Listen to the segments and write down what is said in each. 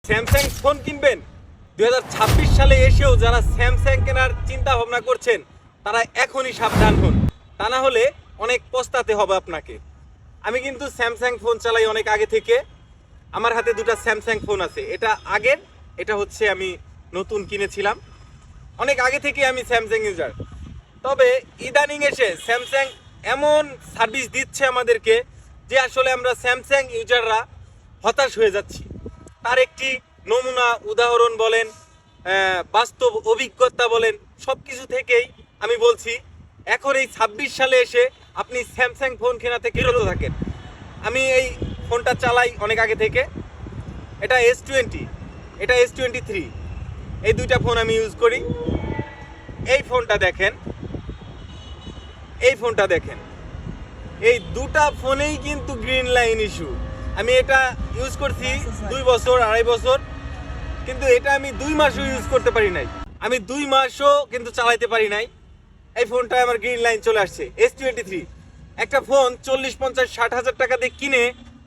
Samsung phone কিনবেন 2026 সালে এসেও যারা স্যামসাং কেনার চিন্তা ভাবনা করছেন তারা এখনই সাবধান হন, তা না হলে অনেক পস্তাতে হবে আপনাকে। আমি কিন্তু স্যামসাং ফোন চালাই অনেক আগে থেকে। আমার হাতে দুটো স্যামসাং ফোন আছে, এটা আগের, এটা হচ্ছে আমি নতুন কিনেছিলাম। অনেক আগে থেকে আমি স্যামসাং ইউজার। তবে ইদানিং এসে স্যামসাং এমন সার্ভিস দিচ্ছে আমাদেরকে যে আসলে আমরা স্যামসাং ইউজাররা হতাশ হয়ে যাচ্ছি। তার একটি নমুনা উদাহরণ বলেন, বাস্তব অভিজ্ঞতা বলেন, সব কিছু থেকেই আমি বলছি এখন এই 26 সালে এসে আপনি স্যামসাং ফোন কেনা থেকে বিরত থাকেন। আমি এই ফোনটা চালাই অনেক আগে থেকে। এটা S20, এটা S23, এই দুইটা ফোন আমি ইউজ করি। এই ফোনটা দেখেন, এই ফোনটা দেখেন, এই দুটা ফোনেই কিন্তু গ্রিন লাইন ইস্যু। আমি এটা ইউজ করছি 2 বছর 2.5 বছর, কিন্তু এটা আমি 2 মাসও ইউজ করতে পারি নাই। আমি 2 মাসও কিন্তু চালাইতে পারি নাই। এই ফোনটা আমার গ্রিন লাইন চলে আসছে। S23 একটা ফোন 40-50-60 হাজার টাকা দিয়ে কিনে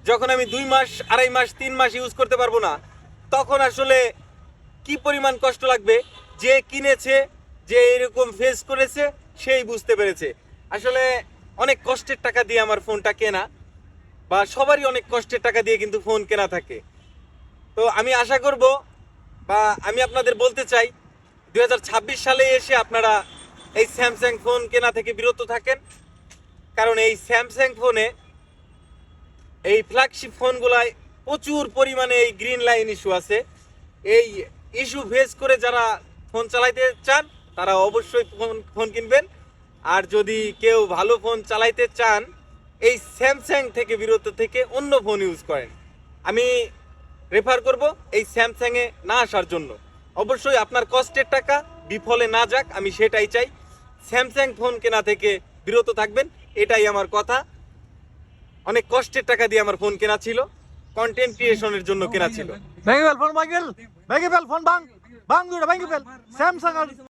যখন আমি 2 মাস 2.5 মাস 3 মাস ইউজ করতে পারবো না, তখন আসলে কি পরিমাণ কষ্ট লাগবে। যে কিনেছে, যে এরকম ফেস করেছে, সেই বুঝতে পেরেছে। আসলে অনেক কষ্টের টাকা দিয়ে আমার ফোনটা কেনা, বা সবারই অনেক কষ্টের টাকা দিয়ে কিন্তু ফোন কেনা থাকে। তো আমি আশা করব, বা আমি আপনাদের বলতে চাই 2026 সালে এসে আপনারা এই স্যামসাং ফোন কেনা থেকে বিরত থাকেন। কারণ এই স্যামসাং ফোনে, এই ফ্ল্যাগশিপ ফোনগুলায় প্রচুর পরিমাণে এই গ্রিন লাইন ইস্যু আছে। এই ইস্যু ফেস করে যারা ফোন চালাইতে চান তারা অবশ্যই ফোন কিনবেন। আর যদি কেউ ভালো ফোন চালাইতে চান, এই স্যামসাং থেকে বিরত থেকে অন্য ফোন ইউজ করেন। আমি রেফার করব এই স্যামসাংয়ে না আসার জন্য। অবশ্যই আপনার কষ্টের টাকা বিফলে না যাক, আমি সেটাই চাই। স্যামসাং ফোন কেনা থেকে বিরত থাকবেন, এটাই আমার কথা। অনেক কষ্টের টাকা দিয়ে আমার ফোন কেনা ছিল, কন্টেন্ট ক্রিয়েশনের জন্য কেনা ছিল। ভেঙে ফেল ফোন, ভেঙে ফেল ফোন, ভাঙ ভাঙ দুটো ভেঙে ফেল স্যামসাং।